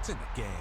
points in the game.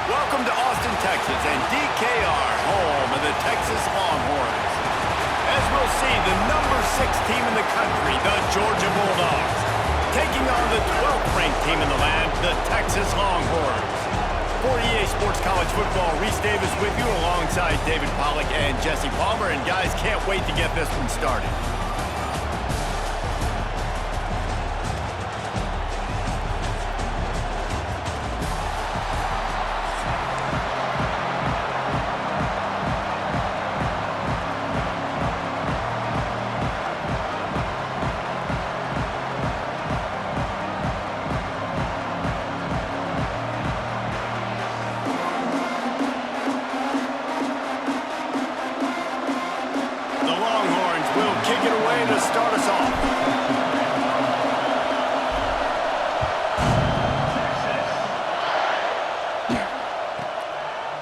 Welcome to Austin, Texas, and DKR, home of the Texas Longhorns. As we'll see, the number 6 team in the country, the Georgia Bulldogs, taking on the 12th ranked team in the land, the Texas Longhorns. For EA Sports College Football, Reese Davis with you alongside David Pollack and Jesse Palmer, and guys, can't wait to get this one started.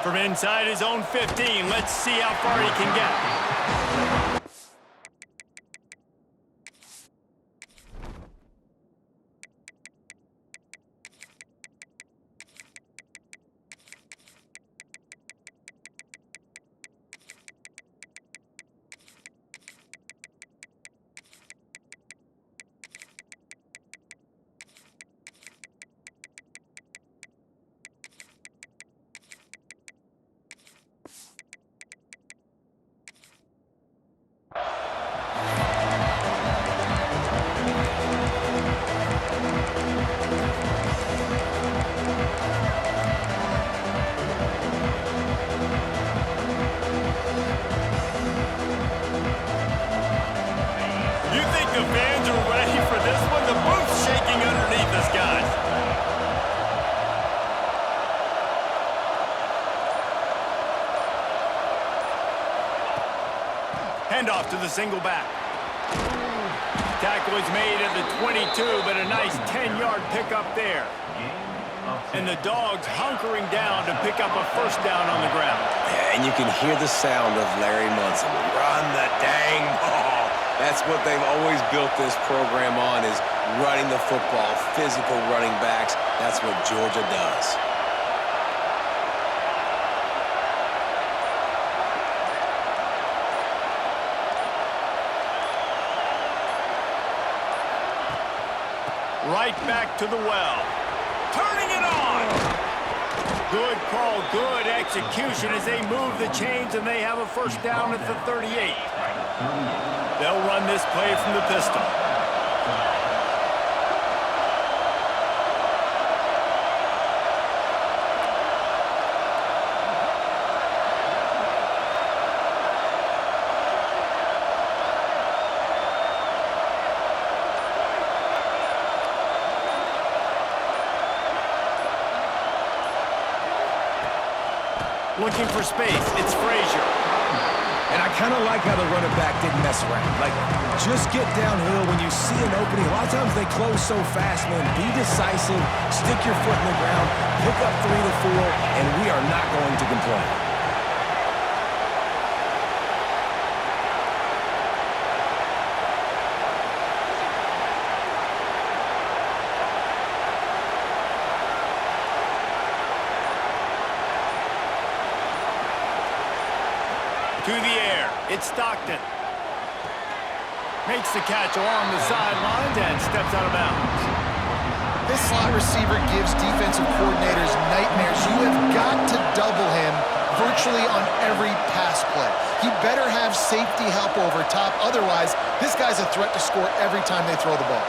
From inside his own 15, let's see how far he can get. The fans are ready for this one. The booth's shaking underneath us, guys. Handoff to the single back. Tackle is made at the 22, but a nice 10-yard pickup there. And the Dogs hunkering down to pick up a first down on the ground. Yeah, and you can hear the sound of Larry Munson. Run the dang ball. That's what they've always built this program on, is running the football, physical running backs. That's what Georgia does. Right back to the well. Turning it on. Good call, good execution as they move the chains, and they have a first down at the 38. They'll run this play from the pistol. Looking for space. It's Frazier. And I kind of like how the running back didn't mess around. Like, just get downhill when you see an opening. A lot of times they close so fast, man. Be decisive, stick your foot in the ground, pick up 3 to 4, and we are not going to complain. To the air, it's Stockton. Makes the catch along the sidelines and steps out of bounds. This slot receiver gives defensive coordinators nightmares. You have got to double him virtually on every pass play. He better have safety help over top. Otherwise, this guy's a threat to score every time they throw the ball.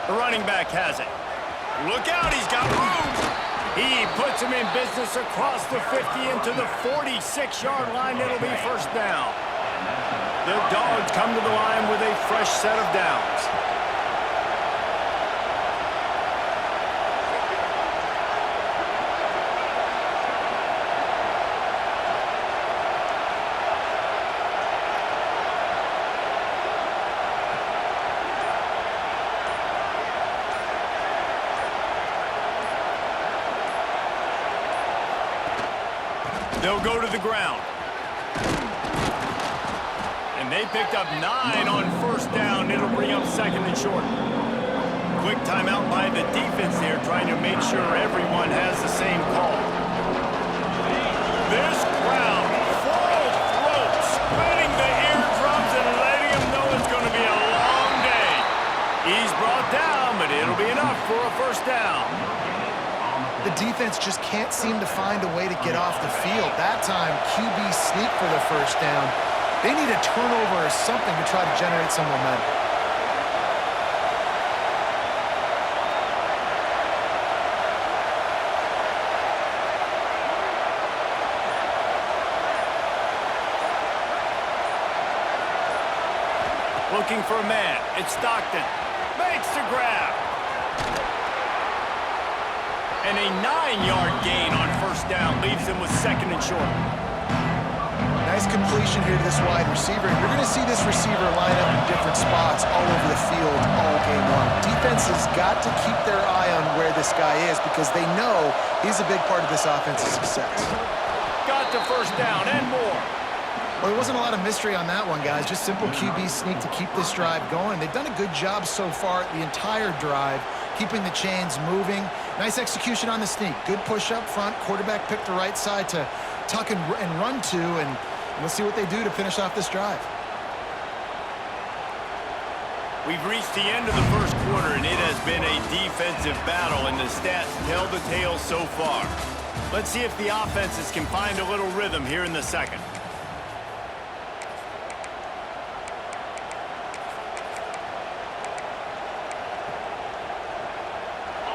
The running back has it. Look out, he's got room. He puts him in business across the 50 into the 46-yard line. It'll be first down. The Dogs come to the line with a fresh set of downs. They'll go to the ground. And they picked up 9 on first down. It'll bring up second and short. Quick timeout by the defense there, trying to make sure everyone has the same call. This crowd, full throat, splitting the eardrums and letting them know it's going to be a long day. He's brought down, but it'll be enough for a first down. The defense just can't seem to find a way to get off the field. That time, QB sneak for the first down. They need a turnover or something to try to generate some momentum. Looking for a man. It's Stockton. Makes the grab. And a 9-yard gain on first down leaves them with second and short. Nice completion here to this wide receiver. And you're going to see this receiver line up in different spots all over the field all game long. Defense has got to keep their eye on where this guy is because they know he's a big part of this offense's success. Got to first down and more. Well, there wasn't a lot of mystery on that one, guys. Just simple QB sneak to keep this drive going. They've done a good job so far the entire drive, keeping the chains moving. Nice execution on the sneak. Good push up front. Quarterback picked the right side to tuck and run to, and we'll see what they do to finish off this drive. We've reached the end of the first quarter, and it has been a defensive battle, and the stats tell the tale so far. Let's see if the offenses can find a little rhythm here in the second.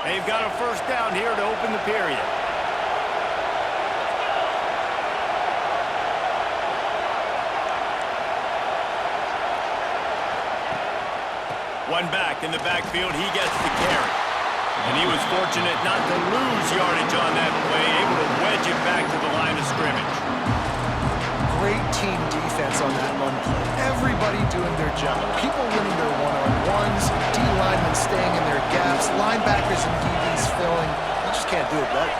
They've got a first down here to open the period. One back in the backfield, he gets the carry. And he was fortunate not to lose yardage on that play, able to wedge it back to the line of scrimmage. Great team defense on that run play. Everybody doing their job. People winning their one-on-ones, D-linemen staying in their gaps, linebackers and DBs filling. They just can't do it better.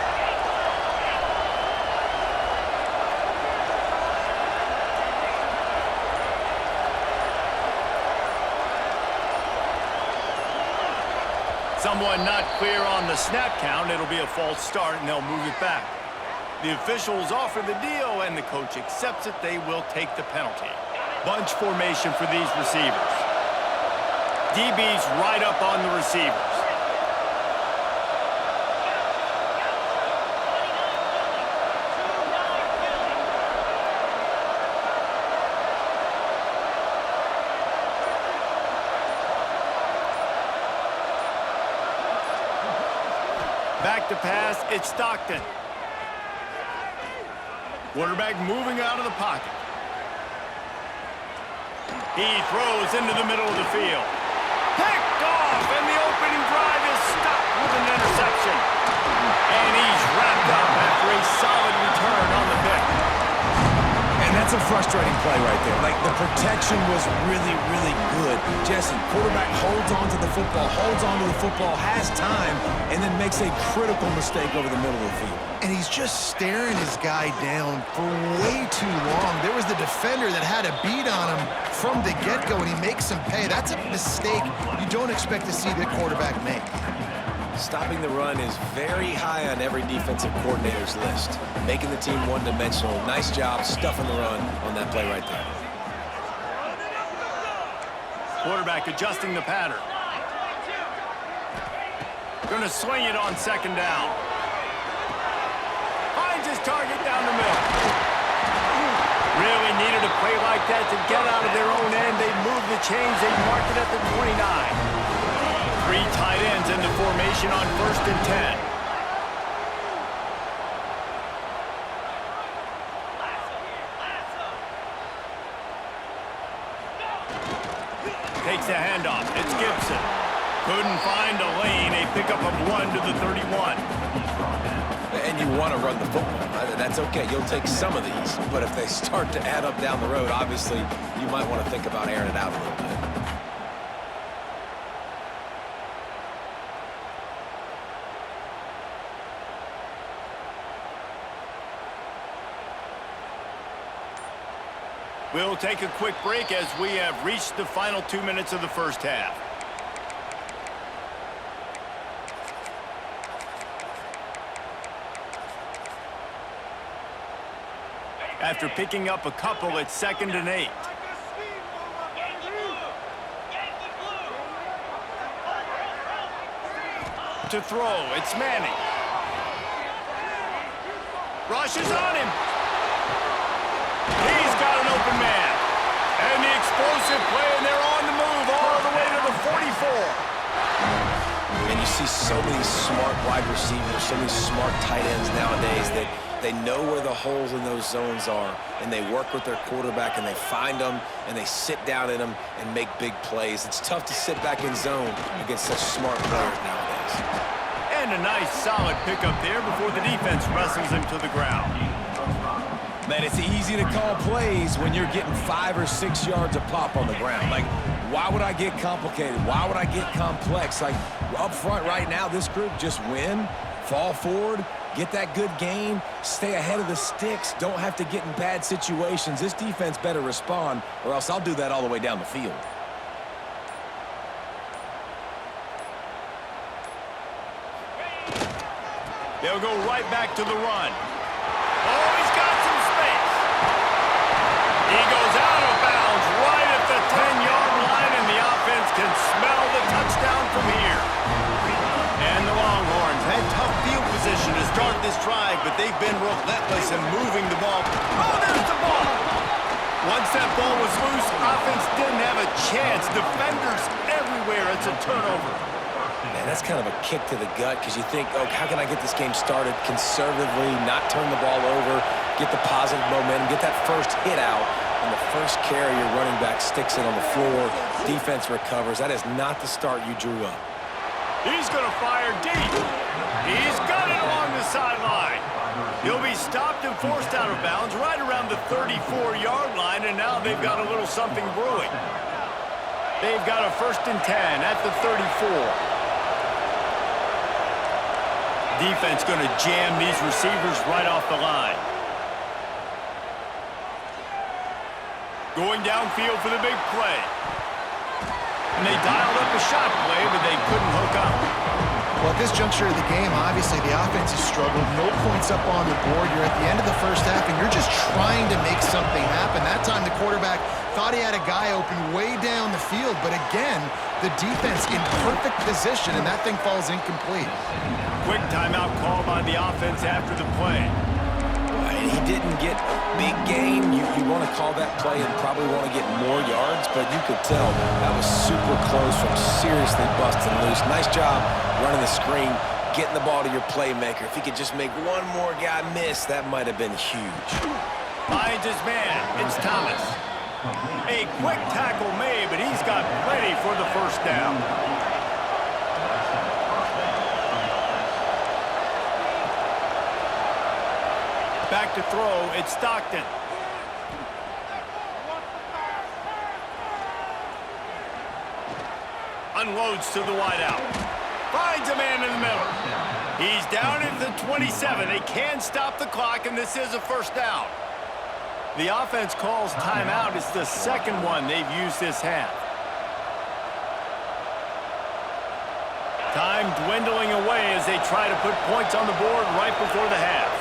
Someone not clear on the snap count. It'll be a false start, and they'll move it back. The officials offer the deal, and the coach accepts it. They will take the penalty. Bunch formation for these receivers. DB's right up on the receivers. Back to pass, it's Stockton. Quarterback moving out of the pocket. He throws into the middle of the field. Picked off, and the opening drive is stopped with an interception. And he's wrapped up after a solid return on the pick. And that's a frustrating play right there. Like, the protection was really, really good. Jesse, quarterback holds on to the football, has time, and then makes a critical mistake over the middle of the field. And he's just staring his guy down for way too long. There was the defender that had a beat on him from the get-go, and he makes him pay. That's a mistake you don't expect to see the quarterback make. Stopping the run is very high on every defensive coordinator's list. Making the team one-dimensional. Nice job stuffing the run on that play right there. Quarterback adjusting the pattern. Going to swing it on second down. Finds his target down the middle. Really needed a play like that to get out of their own end. They moved the chains. They marked it at the 29. 3 tight ends in the formation on 1st and 10. Takes the handoff. It's Gibson. Couldn't find a lane. A pickup of 1 to the 31. And you want to run the football. That's okay. You'll take some of these. But if they start to add up down the road, obviously, you might want to think about airing it out a little bit. We'll take a quick break as we have reached the final 2 minutes of the first half. After picking up a couple, it's 2nd and 8. To throw, it's Manning. Rushes on him. He's got an open man. And the explosive play, and they're on the move all the way to the 44. And you see so many smart wide receivers, so many smart tight ends nowadays that they know where the holes in those zones are, and they work with their quarterback, and they find them, and they sit down in them and make big plays. It's tough to sit back in zone against such smart players nowadays. And a nice, solid pickup there before the defense wrestles him to the ground. Man, it's easy to call plays when you're getting 5 or 6 yards of pop on the ground. Like, why would I get complicated? Why would I get complex? Like, up front right now, this group just win, fall forward, get that good gain, stay ahead of the sticks, don't have to get in bad situations. This defense better respond, or else I'll do that all the way down the field. They'll go right back to the run. Oh, he's got some space. He goes out of bounds right at the 10-yard line, and the offense can smell the touchdown from here. And the Longhorns had tough field position to start this drive, but they've been relentless in moving the ball. Oh, there's the ball. Once that ball was loose, offense didn't have a chance. Defenders everywhere. It's a turnover. Man, that's kind of a kick to the gut because you think, oh, how can I get this game started conservatively, not turn the ball over, get the positive momentum, get that first hit out, and the first carry, your running back sticks it on the floor, defense recovers. That is not the start you drew up. He's going to fire deep. He's got it along the sideline. He'll be stopped and forced out of bounds right around the 34-yard line, and now they've got a little something brewing. They've got a 1st and 10 at the 34. Defense going to jam these receivers right off the line. Going downfield for the big play. And they dialed up a shot play, but they couldn't hook up. Well, at this juncture of the game, obviously the offense has struggled. No points up on the board. You're at the end of the first half, and you're just trying to make something happen. That time the quarterback thought he had a guy open way down the field, but again, the defense in perfect position, and that thing falls incomplete. Quick timeout call by the offense after the play. And he didn't get a big gain. You want to call that play and probably want to get more yards, but you could tell that was super close from seriously busting loose. Nice job running the screen, getting the ball to your playmaker. If he could just make one more guy miss, that might have been huge. Finds his man. It's Thomas. A quick tackle made, but he's got plenty for the first down. Back to throw. It's Stockton. Unloads to the wideout. Finds a man in the middle. He's down at the 27. They can stop the clock, and this is a first down. The offense calls timeout. It's the second one they've used this half. Time dwindling away as they try to put points on the board right before the half.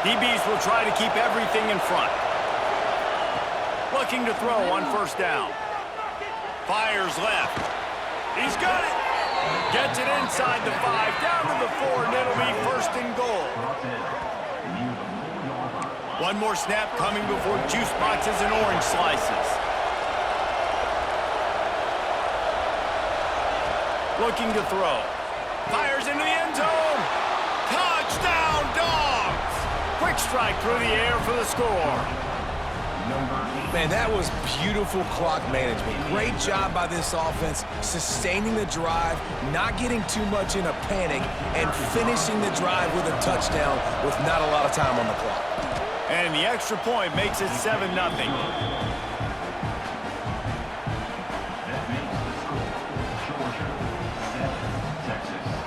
DBs will try to keep everything in front. Looking to throw on first down. Fires left. He's got it. Gets it inside the 5, down to the 4, and it'll be first and goal. One more snap coming before juice boxes and orange slices. Looking to throw. Fires into the end zone. Touchdown, Dogs! Quick strike through the air for the score. Man, that was beautiful clock management. Great job by this offense, sustaining the drive, not getting too much in a panic, and finishing the drive with a touchdown with not a lot of time on the clock. And the extra point makes it 7-0.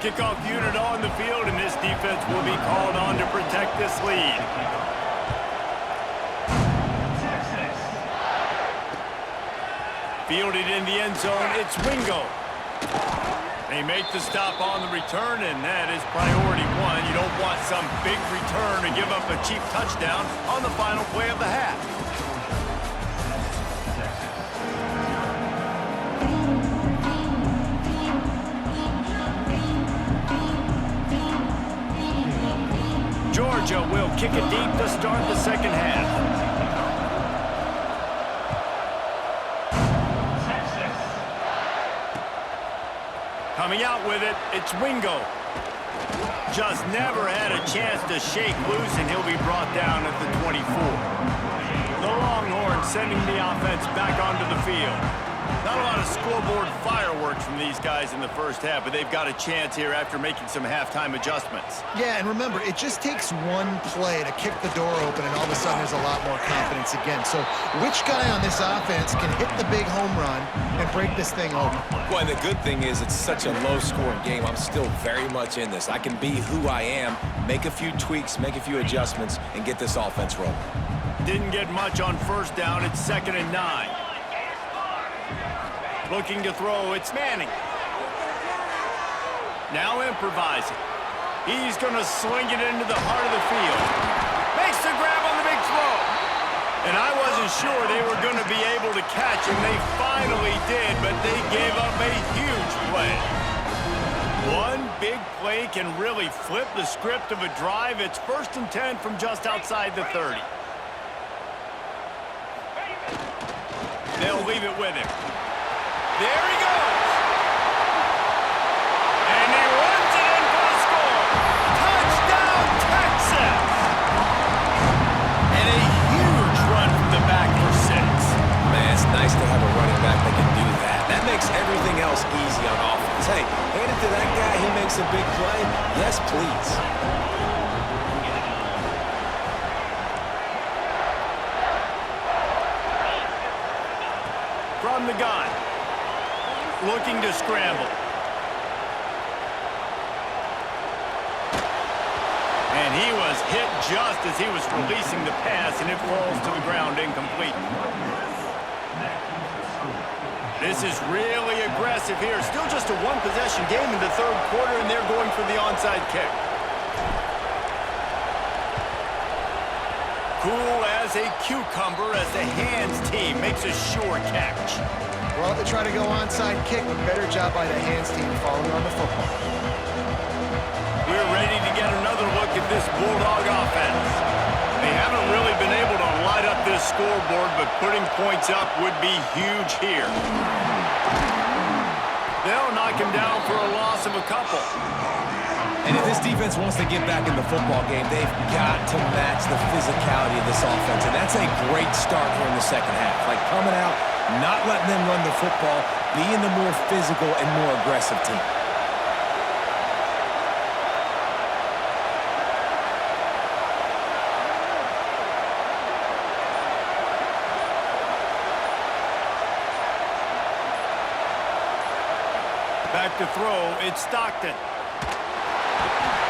Kickoff unit on the field, and this defense will be called on to protect this lead. Fielded in the end zone, it's Wingo. They make the stop on the return, and that is priority one. You don't want some big return to give up a cheap touchdown on the final play of the half. Georgia will kick it deep to start the second half. Coming out with it, it's Wingo. Just never had a chance to shake loose, and he'll be brought down at the 24. The Longhorns sending the offense back onto the field. Not a lot of scoreboard fireworks from these guys in the first half, but they've got a chance here after making some halftime adjustments. Yeah, and remember, it just takes one play to kick the door open, and all of a sudden there's a lot more confidence again. So which guy on this offense can hit the big home run and break this thing open? Well, and the good thing is it's such a low-scoring game. I'm still very much in this. I can be who I am, make a few tweaks, make a few adjustments, and get this offense rolling. Didn't get much on first down. It's 2nd and 9. Looking to throw, it's Manning. Now improvising. He's going to sling it into the heart of the field. Makes the grab on the big throw. And I wasn't sure they were going to be able to catch him. They finally did, but they gave up a huge play. One big play can really flip the script of a drive. It's 1st and 10 from just outside the 30. They'll leave it with him. There he goes. And he runs it in for the score. Touchdown, Texas. And a huge run from the back for 6. Man, it's nice to have a running back that can do that. That makes everything else easy on offense. Hey, hand it to that guy, he makes a big play. Yes, please. From the gun. Looking to scramble. And he was hit just as he was releasing the pass, and it falls to the ground incomplete. This is really aggressive here. Still just a one-possession game in the 3rd quarter, and they're going for the onside kick. Cool as a cucumber as the hands team makes a sure catch. Well, they try to go onside kick, but better job by the hands team following on the football. We're ready to get another look at this Bulldog offense. They haven't really been able to light up this scoreboard, but putting points up would be huge here. They'll knock him down for a loss of a couple. And if this defense wants to get back in the football game, they've got to match the physicality of this offense. And that's a great start here in the second half. Like coming out, not letting them run the football, being the more physical and more aggressive team. Back to throw, it's Stockton.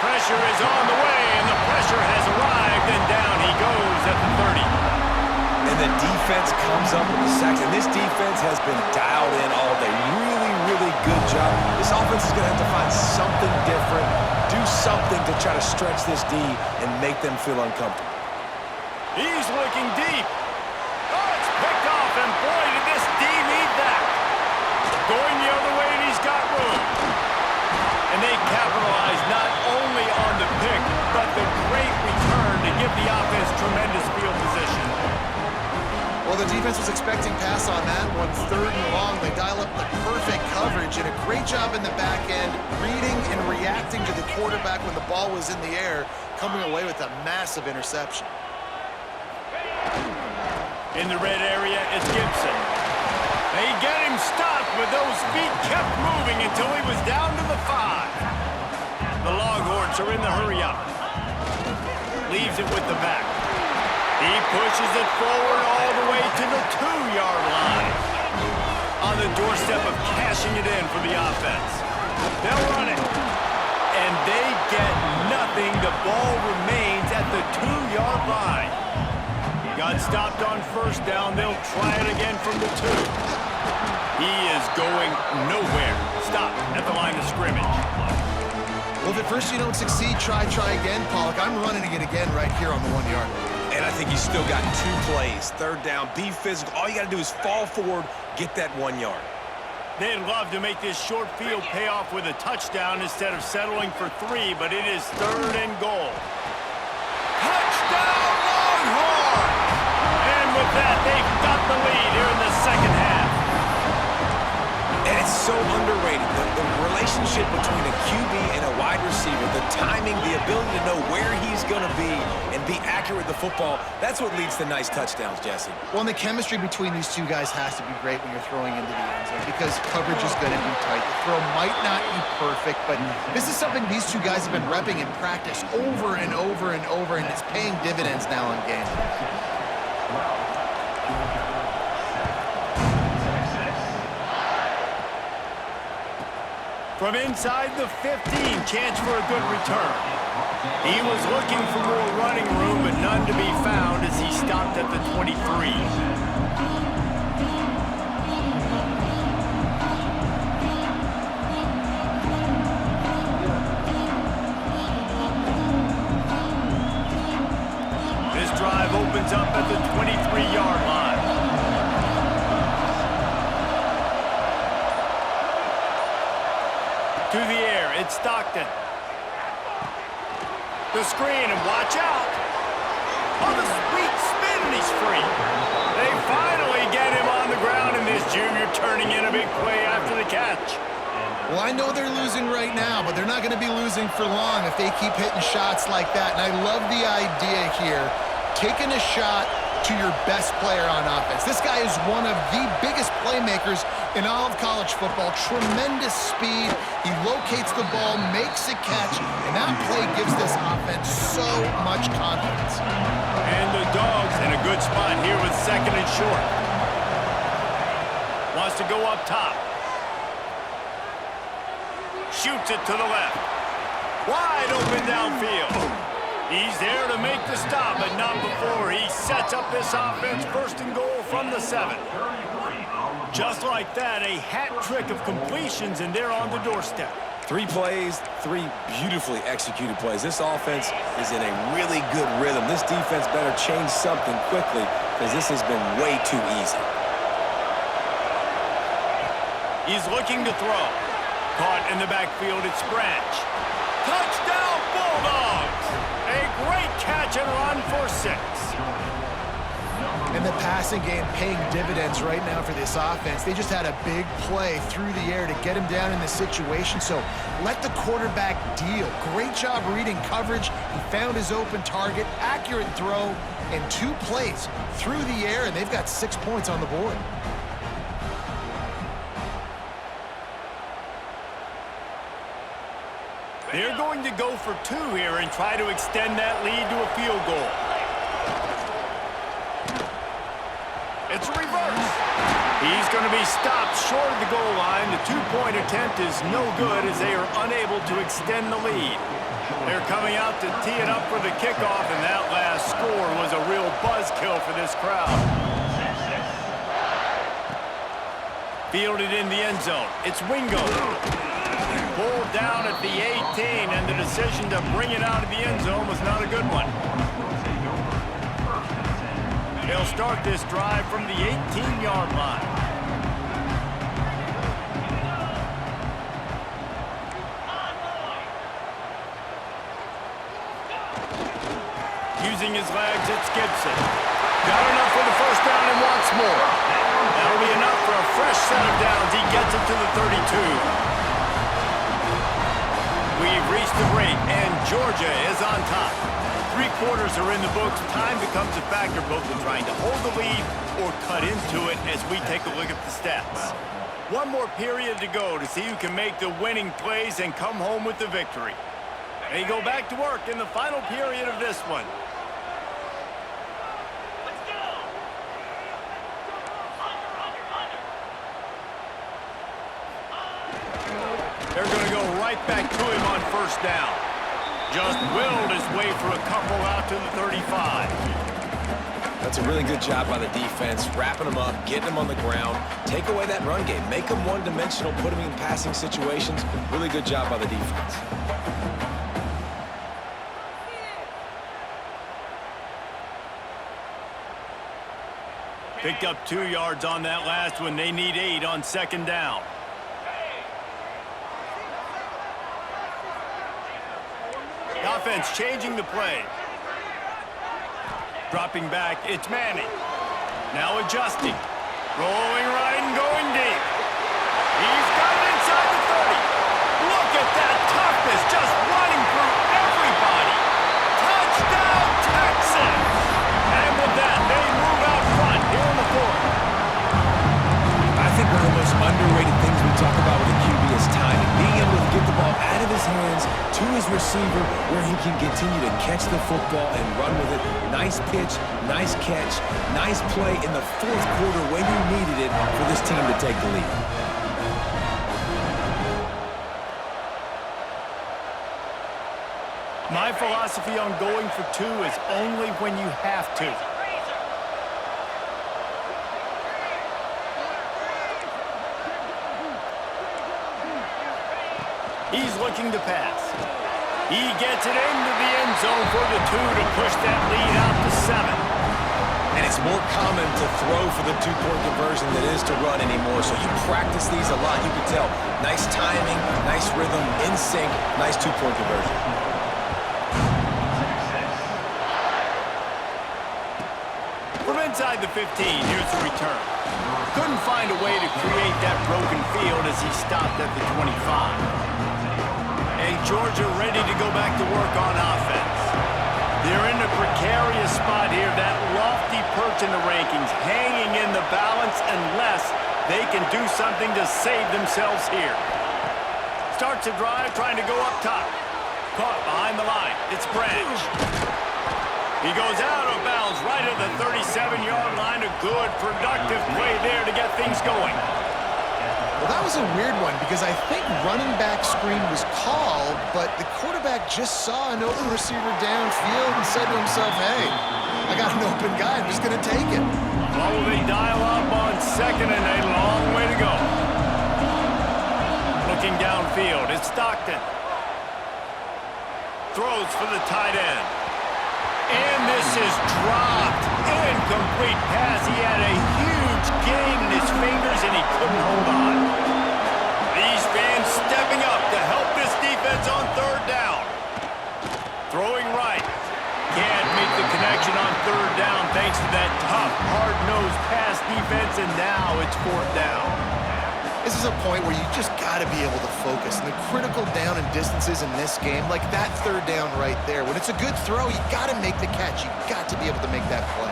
Pressure is on the way, and the pressure has arrived, and down he goes at the 30. And the defense comes up with the sacks, and this defense has been dialed in all day. Really, really good job. This offense is going to have to find something different, do something to try to stretch this D and make them feel uncomfortable. He's looking deep. Oh, it's picked off, and boy, did this D need that. Going the other way, and he's got room. And they capitalize not only on the pick, but the great return to give the offense tremendous field position. Well, the defense was expecting pass on that one. 3rd and long. They dial up the perfect coverage and a great job in the back end, reading and reacting to the quarterback when the ball was in the air, coming away with a massive interception. In the red area, it's Gibson. They get him stopped, but those feet kept moving until he was down to the 5. The Longhorns are in the hurry-up. Leaves it with the back. He pushes it forward all the way to the 2-yard line. On the doorstep of cashing it in for the offense. They'll run it. And they get nothing. The ball remains at the 2-yard line. Got stopped on 1st down. They'll try it again from the 2. He is going nowhere. Stop at the line of scrimmage. Well, if at first you don't succeed, try again, Pollock. I'm running it again right here on the 1-yard line. And I think you still got 2 plays. 3rd down, be physical. All you got to do is fall forward, get that 1 yard. They'd love to make this short field pay off with a touchdown instead of settling for 3, but it is 3rd and goal. Touchdown, Longhorns! And with that, they've got the lead here in the second half. And it's so underrated. The relationship between a QB and a wide receiver, the timing, the ability to know where he's going to be and be accurate with the football, that's what leads to nice touchdowns, Jesse. Well, and the chemistry between these two guys has to be great when you're throwing into the end zone because coverage is going to be tight. The throw might not be perfect, but this is something these two guys have been repping in practice over and over and over, and it's paying dividends now in games. From inside the 15, chance for a good return. He was looking for more running room, but none to be found as he stopped at the 23. This drive opens up at the 23-yard line. To the air, it's Stockton. The screen, and watch out. On the sweet spin, and he's free. They finally get him on the ground, and this junior turning in a big play after the catch. Well, I know they're losing right now, but they're not going to be losing for long if they keep hitting shots like that. And I love the idea here, taking a shot to your best player on offense. This guy is one of the biggest playmakers in all of college football. Tremendous speed. He locates the ball, makes a catch, and that play gives this offense so much confidence. And the Dogs in a good spot here with 2nd and short. Wants to go up top. Shoots it to the left. Wide open downfield. He's there to make the stop, but not before he sets up this offense 1st and goal from the 7. Just like that, a hat trick of completions, and they're on the doorstep. 3 plays, 3 beautifully executed plays. This offense is in a really good rhythm. This defense better change something quickly because this has been way too easy. He's looking to throw. Caught in the backfield, it's Branch. Touchdown, Bulldogs! A great catch and run for 6. And the passing game paying dividends right now for this offense. They just had a big play through the air to get him down in the situation. So let the quarterback deal. Great job reading coverage. He found his open target, accurate throw, and 2 plays through the air, and they've got 6 points on the board. They're going to go for 2 here and try to extend that lead to a field goal. It's a reverse. He's going to be stopped short of the goal line. The 2-point attempt is no good as they are unable to extend the lead. They're coming out to tee it up for the kickoff, and that last score was a real buzzkill for this crowd. Fielded in the end zone. It's Wingo. Pulled down at the 18, and the decision to bring it out of the end zone was not a good one. They'll start this drive from the 18-yard line. Using his legs, it's Gibson. Got enough for the first down and wants more. That'll be enough for a fresh set of downs. He gets it to the 32. We've reached the break, and Georgia is on top. 3 quarters are in the books. Time becomes a factor both in trying to hold the lead or cut into it as we take a look at the stats. 1 more period to go to see who can make the winning plays and come home with the victory. They go back to work in the final period of this one. They're going to go right back to him on first down. Just willed his way for a couple out to the 35. That's a really good job by the defense, wrapping them up, getting them on the ground, take away that run game, make them one-dimensional, put them in passing situations. Really good job by the defense. Picked up 2 yards on that last one. They need 8 on second down. The offense changing the play. Dropping back, it's Manning. Now adjusting. Rolling right and going deep. He's got it inside the 30. Look at that toughness, just running through everybody. Touchdown, Texans! And with that, they move out front here in the 4th. I think one of the most underrated things we talk about with a QB is timing. Being able to get the ball out of his hands to his receiver where he can continue to catch the football and run with it. Nice pitch, nice catch, nice play in the 4th quarter when you needed it for this team to take the lead. My philosophy on going for 2 is only when you have to. He's looking to pass. He gets it into the end zone for the 2 to push that lead out to 7. And it's more common to throw for the 2-point conversion than it is to run anymore. So you practice these a lot. You can tell. Nice timing, nice rhythm, in sync, nice 2-point conversion. From inside the 15, here's the return. Couldn't find a way to create that broken field as he stopped at the 25. And Georgia ready to go back to work on offense. They're in a precarious spot here, that lofty perch in the rankings, hanging in the balance unless they can do something to save themselves here. Starts a drive trying to go up top. Caught behind the line. It's Branch. He goes out of bounds right at the 37-yard line. A good, productive play there to get things going. Well, that was a weird one because I think running back screen was called, but the quarterback just saw an open receiver downfield and said to himself, hey, I got an open guy. I'm just going to take it. Well, they dial up on second and a long way to go. Looking downfield, it's Stockton. Throws for the tight end. And this is dropped. Incomplete pass. He had a huge gain in his fingers, and he couldn't hold on. These fans stepping up to help this defense on third down. Throwing right. Can't make the connection on third down thanks to that tough, hard now it's 4th down. This is a point where you just got to be able to focus. And the critical down and distances in this game, like that 3rd down right there, when it's a good throw, you got to make the catch. You got to be able to make that play.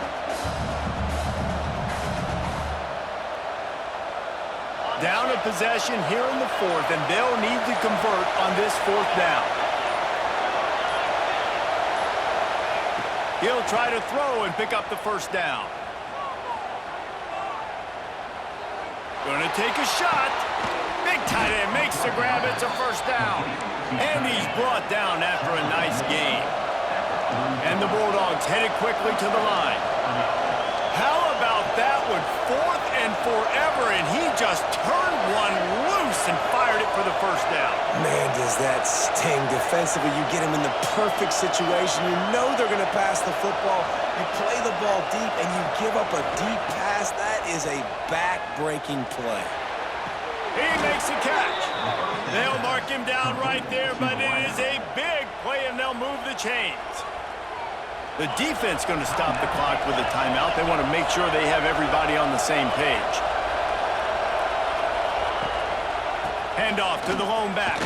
Down a possession here in the 4th, and they'll need to convert on this 4th down. He'll try to throw and pick up the 1st down. Gonna take a shot. Big tight end makes the grab. It's a 1st down. And he's brought down after a nice gain. And the Bulldogs headed quickly to the line. How about that one? 4th and forever, and he just turned one loose and fired it for the 1st down. Man, does that sting. Defensively, you get him in the perfect situation. You know they're going to pass the football. You play the ball deep, and you give up a deep pass. That is a back-breaking play. He makes a catch. They'll mark him down right there, but it is a big play, and they'll move the chains. The defense going to stop the clock with a timeout. They want to make sure they have everybody on the same page. Handoff to the lone back.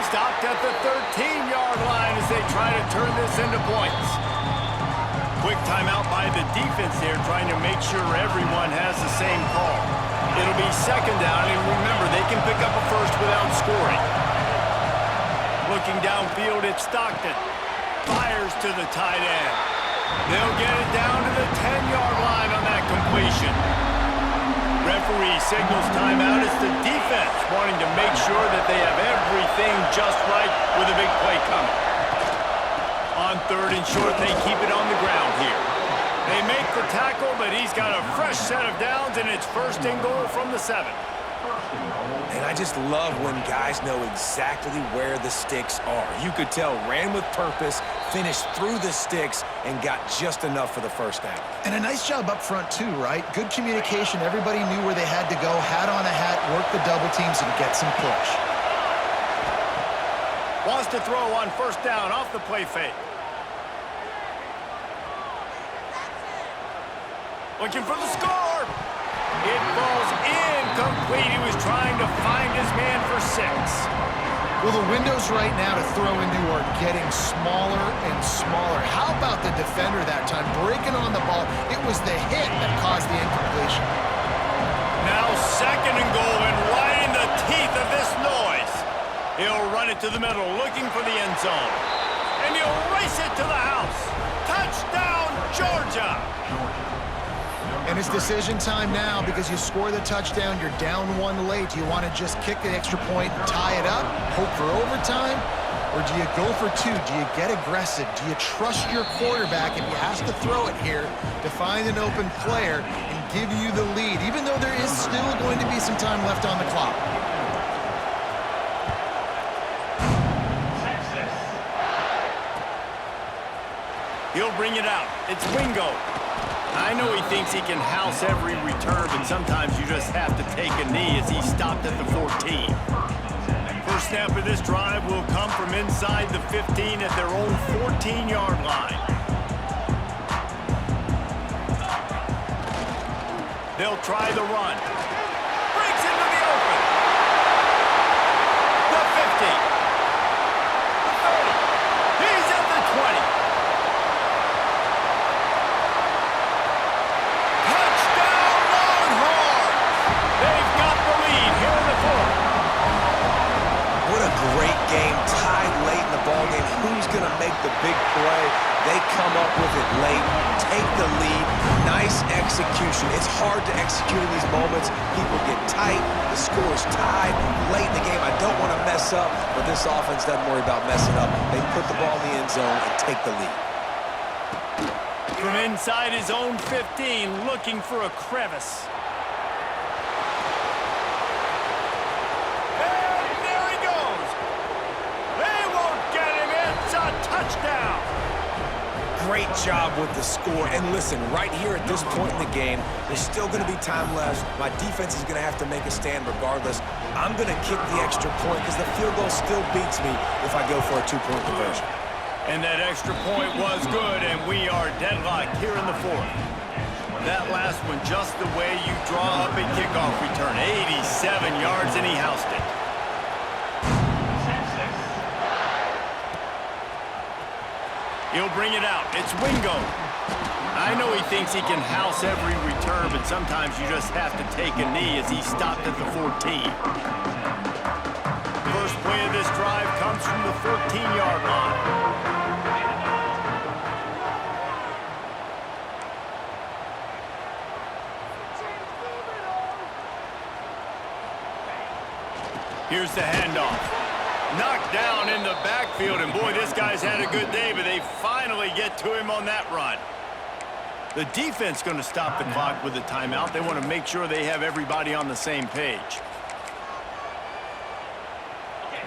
Stopped at the 13-yard line as they try to turn this into points. Quick timeout by the defense there, trying to make sure everyone has the same call. It'll be 2nd down, and remember, they can pick up a 1st without scoring. Looking downfield, it's Stockton. Fires to the tight end. They'll get it down to the 10-yard line on that completion. Referee signals timeout. It's the defense wanting to make sure that they have everything just right with a big play coming. On 3rd and short, they keep it on the ground here. They make the tackle, but he's got a fresh set of downs, and it's 1st and goal from the 7. And I just love when guys know exactly where the sticks are. You could tell ran with purpose, finished through the sticks, and got just enough for the 1st down. And a nice job up front, too, right? Good communication. Everybody knew where they had to go, hat on a hat, work the double teams, and get some push. Wants to throw on 1st down off the play fake. Looking for the score. It falls incomplete. He was trying to find his man for 6. Well, the windows right now to throw into are getting smaller and smaller. How about the defender that time breaking on the ball? It was the hit that caused the incompletion. Now 2nd and goal, and right in the teeth of this noise. He'll run it to the middle, looking for the end zone. And he'll race it to the house. Touchdown, Georgia! And it's decision time now because you score the touchdown, you're down 1 late. Do you want to just kick the extra point and tie it up, hope for overtime? Or do you go for 2? Do you get aggressive? Do you trust your quarterback if he has to throw it here to find an open player and give you the lead, even though there is still going to be some time left on the clock? He'll bring it out. It's Wingo. I know he thinks he can house every return, but sometimes you just have to take a knee as he stopped at the 14. First snap of this drive will come from inside the 15 at their own 14-yard line. They'll try the run. Breaks into the open. The 50. The 30. He's at the 20. Great game, tied late in the ballgame. Who's going to make the big play? They come up with it late, take the lead. Nice execution. It's hard to execute in these moments. People get tight. The score is tied late in the game. I don't want to mess up, but this offense doesn't worry about messing up. They put the ball in the end zone and take the lead. From inside his own 15, looking for a crevice. Touchdown! Great job with the score. And listen, right here at this point in the game, there's still going to be time left. My defense is going to have to make a stand regardless. I'm going to kick the extra point because the field goal still beats me if I go for a 2-point conversion. And that extra point was good, and we are deadlocked here in the 4th. That last one just the way you draw up a kickoff return. 87 yards, and he housed it. He'll bring it out. It's Wingo. I know he thinks he can house every return, but sometimes you just have to take a knee as he stopped at the 14. First play of this drive comes from the 14-yard line. Here's the handoff. Knocked down in the backfield, and boy, this guy's had a good day, but they finally get to him on that run. The defense going to stop the clock with a timeout. They want to make sure they have everybody on the same page.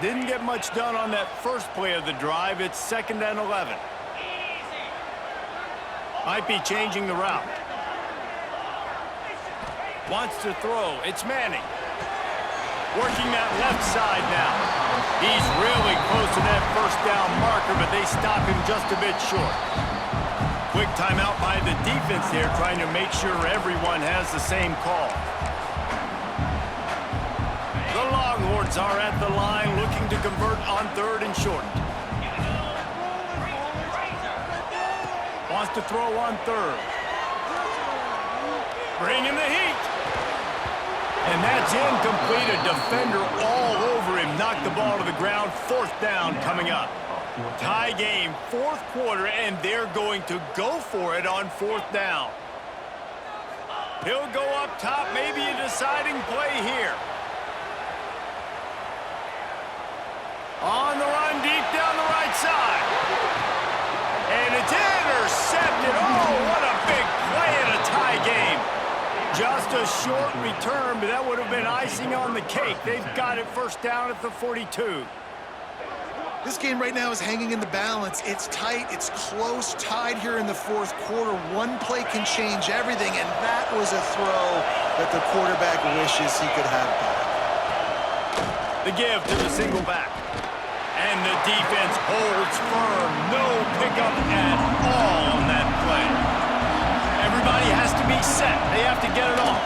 Didn't get much done on that first play of the drive. It's 2nd and 11. Might be changing the route. Wants to throw. It's Manning. Working that left side now. He's really close to that first down marker, but they stop him just a bit short. Quick timeout by the defense here, trying to make sure everyone has the same call. The Longhorns are at the line looking to convert on 3rd and short. Wants to throw on 3rd. Bringing the heat. And that's incomplete. A defender all over him. Knocked the ball to the ground. 4th down coming up. Tie game, 4th quarter, and they're going to go for it on 4th down. He'll go up top, maybe a deciding play here. On the run, deep down the right side. And it's intercepted. Oh, what a big play in a tie game. Just a short return, but that would have been icing on the cake. They've got it 1st down at the 42. This game right now is hanging in the balance. It's tight, it's close, tied here in the 4th quarter. One play can change everything, and that was a throw that the quarterback wishes he could have back. The give to the single back. And the defense holds firm. No pickup at all on that play. Everybody has to be set. They have to get it off.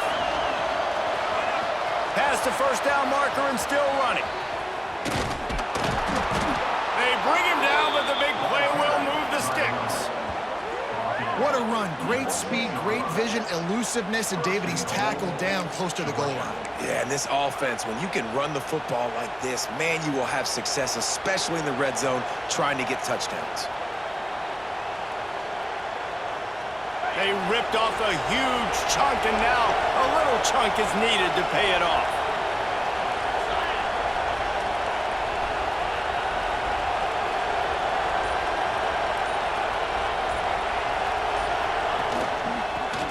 Past the 1st down marker and still running. They bring him down, but the big play will move the sticks. What a run. Great speed, great vision, elusiveness, and David, he's tackled down close to the goal line. Yeah, and this offense, when you can run the football like this, man, you will have success, especially in the red zone, trying to get touchdowns. They ripped off a huge chunk, and now a little chunk is needed to pay it off.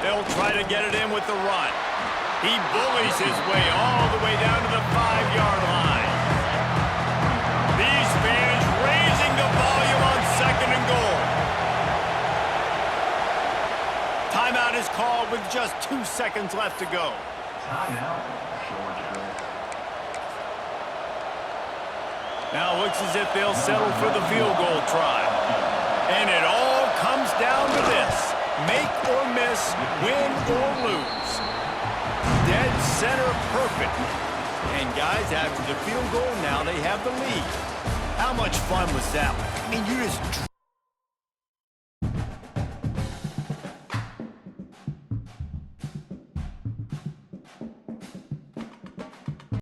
They'll try to get it in with the run. He bullies his way all the way down to the 5-yard line. These fans raising the volume on 2nd and goal. Timeout is called with just 2 seconds left to go. Now it looks as if they'll settle for the field goal try. And it all comes down to this. Make or miss, win or lose. Dead center perfect. And guys, after the field goal, now they have the lead. How much fun was that one? I mean, you just